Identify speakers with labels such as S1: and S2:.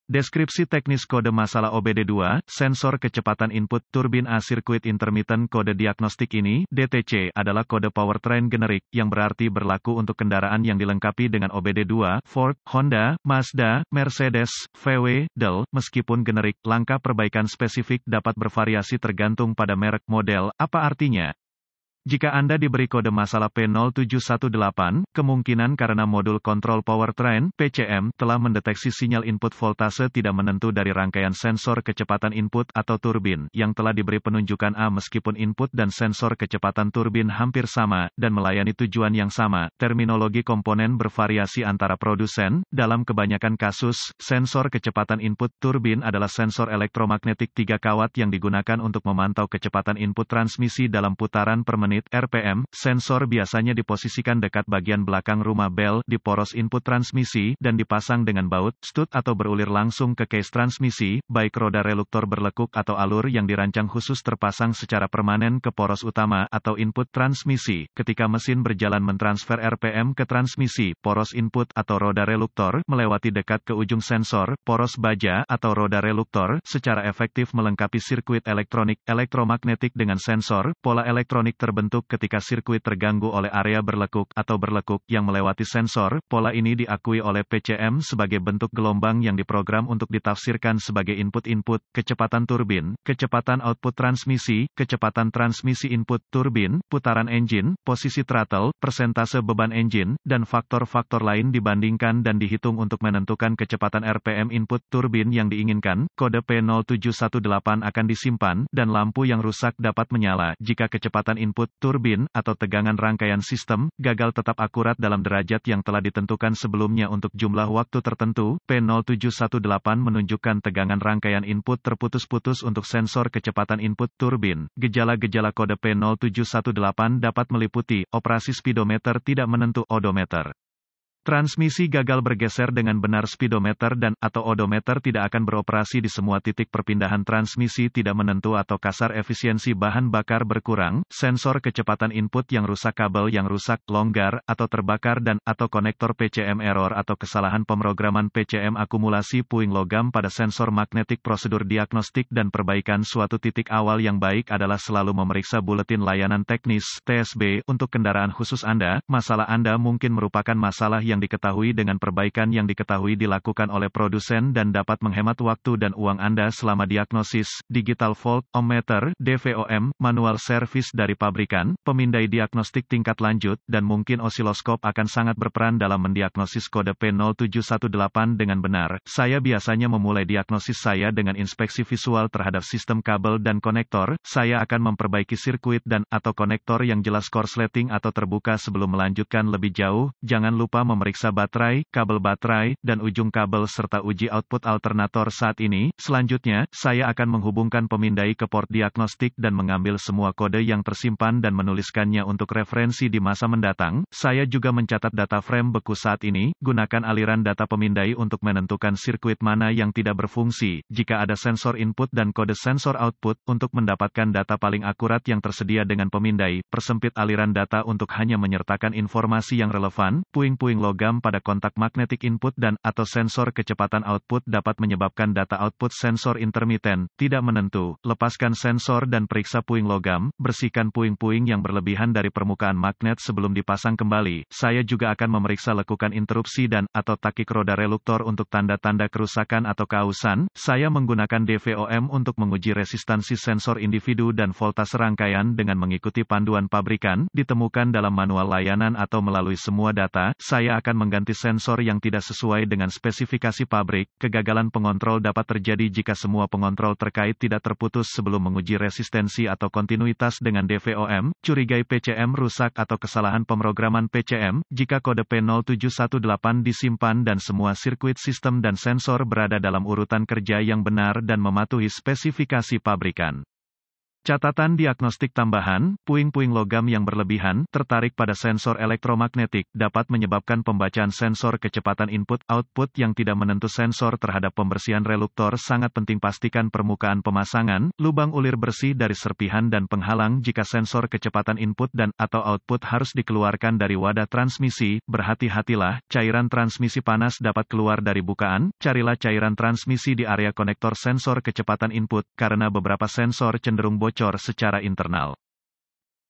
S1: Deskripsi teknis kode masalah OBD2, sensor kecepatan input turbin A Circuit Intermittent. Kode diagnostik ini, DTC, adalah kode powertrain generik, yang berarti berlaku untuk kendaraan yang dilengkapi dengan OBD2, Ford, Honda, Mazda, Mercedes, VW, Dell. Meskipun generik, langkah perbaikan spesifik dapat bervariasi tergantung pada merek, model. Apa artinya? Jika Anda diberi kode masalah P0718, kemungkinan karena modul kontrol powertrain (PCM) telah mendeteksi sinyal input voltase tidak menentu dari rangkaian sensor kecepatan input atau turbin yang telah diberi penunjukan A. Meskipun input dan sensor kecepatan turbin hampir sama dan melayani tujuan yang sama, terminologi komponen bervariasi antara produsen. Dalam kebanyakan kasus, sensor kecepatan input turbin adalah sensor elektromagnetik 3 kawat yang digunakan untuk memantau kecepatan input transmisi dalam putaran per menit (RPM). Sensor biasanya diposisikan dekat bagian belakang rumah bel di poros input transmisi dan dipasang dengan baut, stud atau berulir langsung ke case transmisi, baik roda reluktor berlekuk atau alur yang dirancang khusus terpasang secara permanen ke poros utama atau input transmisi. Ketika mesin berjalan mentransfer RPM ke transmisi, poros input atau roda reluktor melewati dekat ke ujung sensor, poros baja atau roda reluktor, secara efektif melengkapi sirkuit elektronik elektromagnetik dengan sensor. Pola elektronik terbentuk ketika sirkuit terganggu oleh area berlekuk atau berlekuk yang melewati sensor. Pola ini diakui oleh PCM sebagai bentuk gelombang yang diprogram untuk ditafsirkan sebagai input-input, kecepatan turbin, kecepatan output transmisi, kecepatan transmisi input turbin, putaran engine, posisi throttle, persentase beban engine, dan faktor-faktor lain dibandingkan dan dihitung untuk menentukan kecepatan RPM input turbin yang diinginkan. Kode P0718 akan disimpan, dan lampu yang rusak dapat menyala jika kecepatan input turbin atau tegangan rangkaian sistem gagal tetap akurat dalam derajat yang telah ditentukan sebelumnya untuk jumlah waktu tertentu. P0718 menunjukkan tegangan rangkaian input terputus-putus untuk sensor kecepatan input turbin. Gejala-gejala kode P0718 dapat meliputi operasi speedometer tidak menentu, odometer. Transmisi gagal bergeser dengan benar, speedometer dan atau odometer tidak akan beroperasi di semua titik perpindahan, transmisi tidak menentu atau kasar, efisiensi bahan bakar berkurang, sensor kecepatan input yang rusak, kabel yang rusak, longgar, atau terbakar dan atau konektor PCM error atau kesalahan pemrograman PCM, akumulasi puing logam pada sensor magnetik. Prosedur diagnostik dan perbaikan suatu titik awal yang baik adalah selalu memeriksa buletin layanan teknis (TSB) untuk kendaraan khusus Anda. Masalah Anda mungkin merupakan masalah yang diketahui dengan perbaikan yang diketahui dilakukan oleh produsen dan dapat menghemat waktu dan uang Anda selama diagnosis. Digital volt ohmmeter (DVOM), manual service dari pabrikan, pemindai diagnostik tingkat lanjut, dan mungkin osiloskop akan sangat berperan dalam mendiagnosis kode P0718 dengan benar. Saya biasanya memulai diagnosis saya dengan inspeksi visual terhadap sistem kabel dan konektor. Saya akan memperbaiki sirkuit dan atau konektor yang jelas korsleting atau terbuka sebelum melanjutkan lebih jauh. Jangan lupa memeriksa baterai, kabel baterai, dan ujung kabel serta uji output alternator saat ini. Selanjutnya, saya akan menghubungkan pemindai ke port diagnostik dan mengambil semua kode yang tersimpan dan menuliskannya untuk referensi di masa mendatang. Saya juga mencatat data frame beku saat ini. Gunakan aliran data pemindai untuk menentukan sirkuit mana yang tidak berfungsi. Jika ada sensor input dan kode sensor output, untuk mendapatkan data paling akurat yang tersedia dengan pemindai, persempit aliran data untuk hanya menyertakan informasi yang relevan. Puing-puing logam pada kontak magnetik input dan atau sensor kecepatan output dapat menyebabkan data output sensor intermiten tidak menentu. Lepaskan sensor dan periksa puing logam. Bersihkan puing-puing yang berlebihan dari permukaan magnet sebelum dipasang kembali. Saya juga akan memeriksa lekukan interupsi dan atau takik roda reluktor untuk tanda-tanda kerusakan atau keausan. Saya menggunakan DVOM untuk menguji resistansi sensor individu dan voltase rangkaian dengan mengikuti panduan pabrikan ditemukan dalam manual layanan atau melalui semua data. Saya akan mengganti sensor yang tidak sesuai dengan spesifikasi pabrik. Kegagalan pengontrol dapat terjadi jika semua pengontrol terkait tidak terputus sebelum menguji resistensi atau kontinuitas dengan DVOM. Curigai PCM rusak atau kesalahan pemrograman PCM. Jika kode P0718 disimpan dan semua sirkuit sistem dan sensor berada dalam urutan kerja yang benar dan mematuhi spesifikasi pabrikan. Catatan diagnostik tambahan, puing-puing logam yang berlebihan, tertarik pada sensor elektromagnetik, dapat menyebabkan pembacaan sensor kecepatan input-output yang tidak menentu sensor terhadap pembersihan reluktor sangat penting pastikan permukaan pemasangan, lubang ulir bersih dari serpihan dan penghalang jika sensor kecepatan input dan atau output harus dikeluarkan dari wadah transmisi, berhati-hatilah, cairan transmisi panas dapat keluar dari bukaan, carilah cairan transmisi di area konektor sensor kecepatan input, karena beberapa sensor cenderung bocor secara internal.